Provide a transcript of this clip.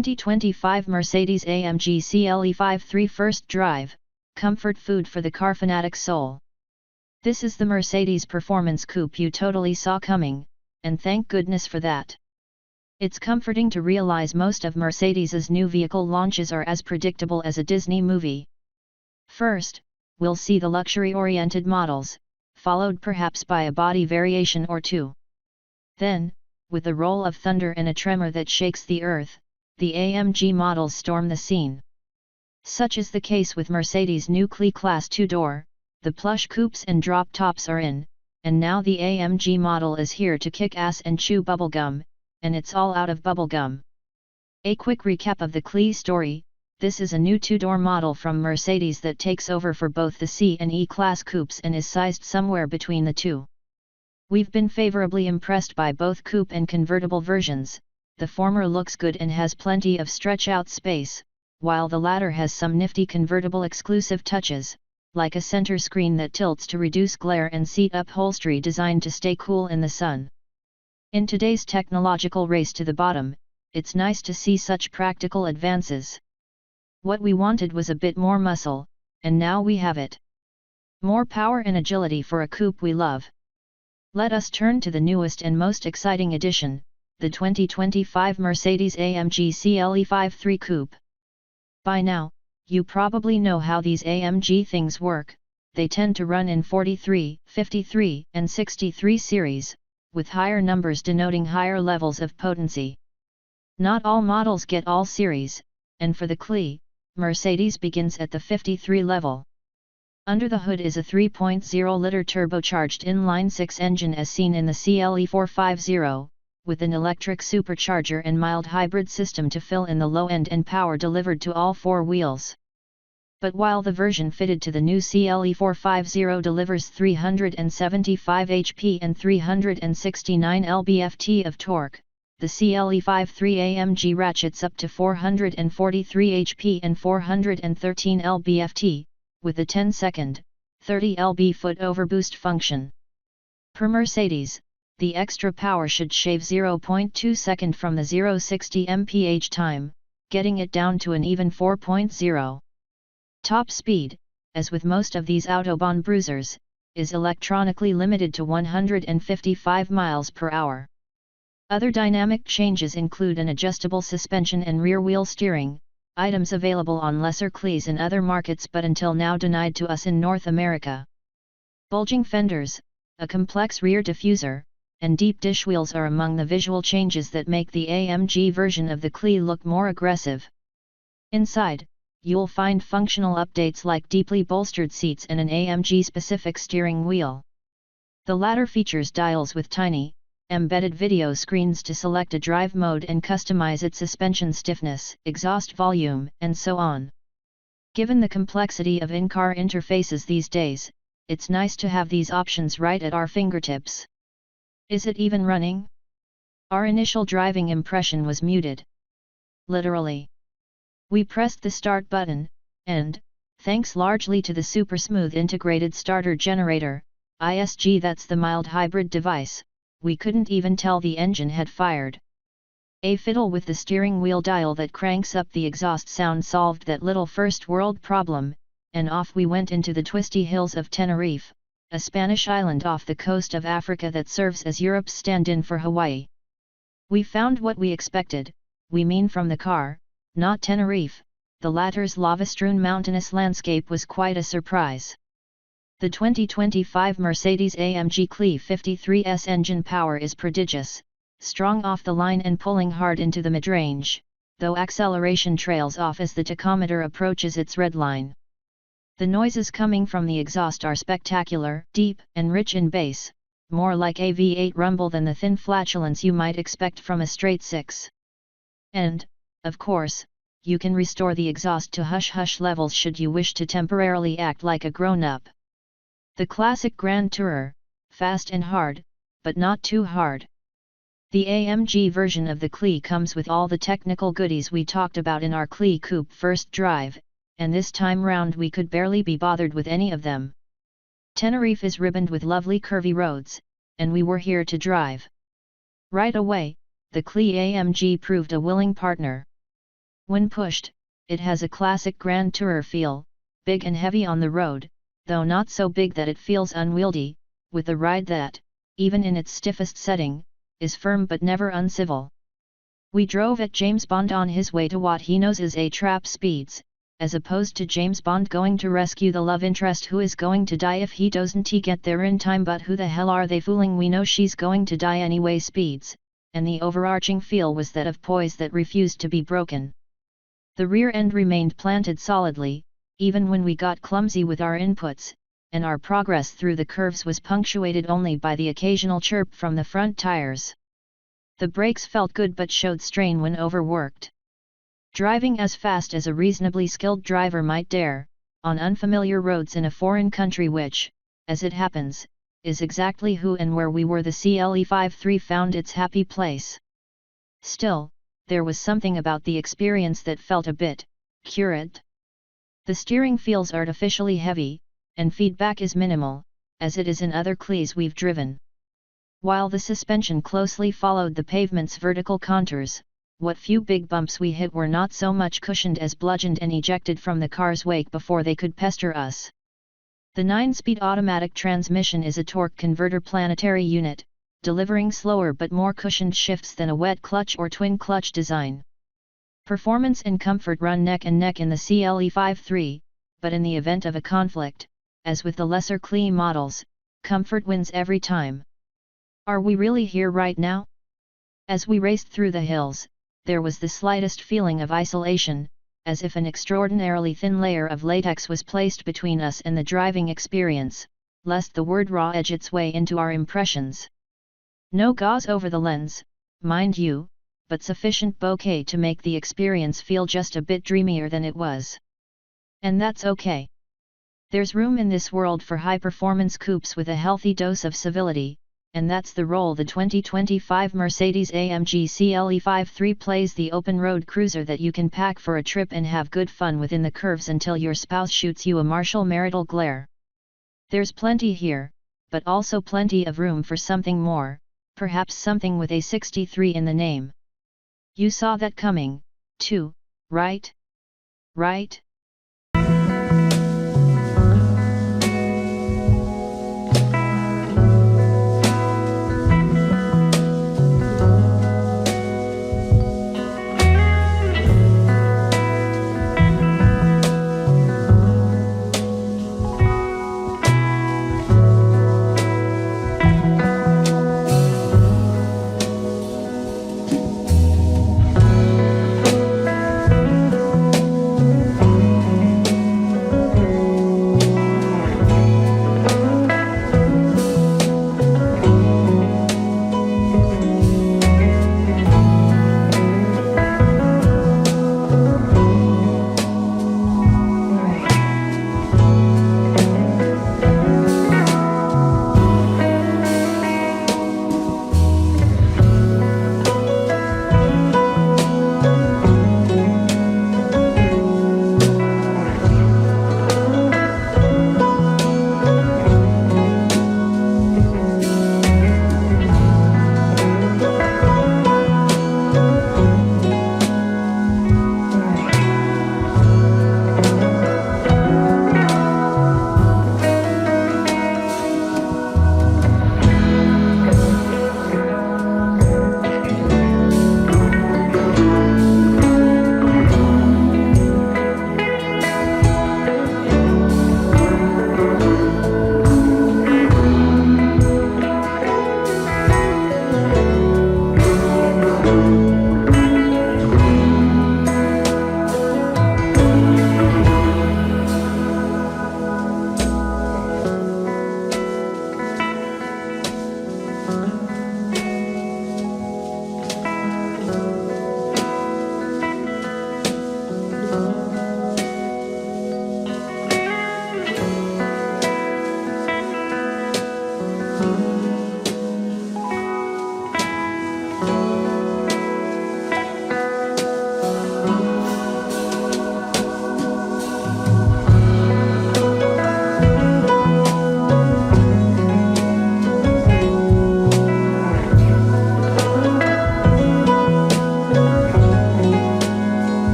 2025 Mercedes-AMG cle53 First Drive, comfort food for the car fanatic soul. This is the Mercedes performance coupe you totally saw coming, and thank goodness for that. It's comforting to realize most of Mercedes's new vehicle launches are as predictable as a Disney movie. First, we'll see the luxury-oriented models, followed perhaps by a body variation or two. Then, with a roll of thunder and a tremor that shakes the earth, the AMG models storm the scene. Such is the case with Mercedes' new Cle Class 2-door, the plush coupes and drop tops are in, and now the AMG model is here to kick ass and chew bubblegum, and it's all out of bubblegum. A quick recap of the Cle story: this is a new 2-door model from Mercedes that takes over for both the C and E class coupes and is sized somewhere between the two. We've been favorably impressed by both coupe and convertible versions. The former looks good and has plenty of stretch-out space, while the latter has some nifty convertible exclusive touches, like a center screen that tilts to reduce glare and seat upholstery designed to stay cool in the sun. In today's technological race to the bottom, it's nice to see such practical advances. What we wanted was a bit more muscle, and now we have it. More power and agility for a coupe we love. Let us turn to the newest and most exciting addition, the 2025 Mercedes-AMG cle53 Coupe. By now, you probably know how these AMG things work. They tend to run in 43, 53, and 63 series, with higher numbers denoting higher levels of potency. Not all models get all series, and for the Cle, Mercedes begins at the 53 level. Under the hood is a 3.0-liter turbocharged inline-6 engine as seen in the cle450, with an electric supercharger and mild hybrid system to fill in the low end and power delivered to all four wheels. But while the version fitted to the new cle450 delivers 375 HP and 369 lb-ft of torque, the cle53 AMG ratchets up to 443 HP and 413 lb-ft, with a 10-second, 30 lb-foot overboost function. Per Mercedes, the extra power should shave 0.2 second from the 0-60 mph time, getting it down to an even 4.0. Top speed, as with most of these Autobahn bruisers, is electronically limited to 155 miles per hour. Other dynamic changes include an adjustable suspension and rear-wheel steering, items available on lesser Cles in other markets but until now denied to us in North America. Bulging fenders, a complex rear diffuser, and deep dish wheels are among the visual changes that make the AMG version of the Cle look more aggressive. Inside, you'll find functional updates like deeply bolstered seats and an AMG-specific steering wheel. The latter features dials with tiny, embedded video screens to select a drive mode and customize its suspension stiffness, exhaust volume, and so on. Given the complexity of in-car interfaces these days, it's nice to have these options right at our fingertips. Is it even running? Our initial driving impression was muted. Literally. We pressed the start button, and, thanks largely to the super smooth integrated starter generator, ISG, that's the mild hybrid device, we couldn't even tell the engine had fired. A fiddle with the steering wheel dial that cranks up the exhaust sound solved that little first world problem, and off we went into the twisty hills of Tenerife, a Spanish island off the coast of Africa that serves as Europe's stand-in for Hawaii. We found what we expected, we mean from the car, not Tenerife. The latter's lava-strewn mountainous landscape was quite a surprise. The 2025 Mercedes-AMG cle53's engine power is prodigious, strong off the line and pulling hard into the mid-range, though acceleration trails off as the tachometer approaches its red line. The noises coming from the exhaust are spectacular, deep, and rich in bass, more like a V8 rumble than the thin flatulence you might expect from a straight 6. And, of course, you can restore the exhaust to hush-hush levels should you wish to temporarily act like a grown-up. The classic Grand Tourer, fast and hard, but not too hard. The AMG version of the Cle comes with all the technical goodies we talked about in our Cle Coupe First Drive, and this time round we could barely be bothered with any of them. Tenerife is ribboned with lovely curvy roads, and we were here to drive. Right away, the Cle AMG proved a willing partner. When pushed, it has a classic Grand Tourer feel, big and heavy on the road, though not so big that it feels unwieldy, with a ride that, even in its stiffest setting, is firm but never uncivil. We drove at James Bond on his way to what he knows is a trap speeds, as opposed to James Bond going to rescue the love interest who is going to die if he doesn't get there in time, but who the hell are they fooling, we know she's going to die anyway speeds, and the overarching feel was that of poise that refused to be broken. The rear end remained planted solidly, even when we got clumsy with our inputs, and our progress through the curves was punctuated only by the occasional chirp from the front tires. The brakes felt good but showed strain when overworked. Driving as fast as a reasonably skilled driver might dare, on unfamiliar roads in a foreign country which, as it happens, is exactly who and where we were, the cle53 found its happy place. Still, there was something about the experience that felt a bit curate. The steering feels artificially heavy, and feedback is minimal, as it is in other cles we've driven. While the suspension closely followed the pavement's vertical contours, what few big bumps we hit were not so much cushioned as bludgeoned and ejected from the car's wake before they could pester us. The 9-speed automatic transmission is a torque converter planetary unit, delivering slower but more cushioned shifts than a wet clutch or twin clutch design. Performance and comfort run neck and neck in the cle53, but in the event of a conflict, as with the lesser cle models, comfort wins every time. Are we really here right now? As we raced through the hills, there was the slightest feeling of isolation, as if an extraordinarily thin layer of latex was placed between us and the driving experience, lest the word raw edge its way into our impressions. No gauze over the lens, mind you, but sufficient bokeh to make the experience feel just a bit dreamier than it was. And that's okay. There's room in this world for high-performance coupes with a healthy dose of civility, and that's the role the 2025 Mercedes-AMG cle53 plays, the open-road cruiser that you can pack for a trip and have good fun within the curves until your spouse shoots you a martial marital glare. There's plenty here, but also plenty of room for something more, perhaps something with a 63 in the name. You saw that coming, too, right? Right?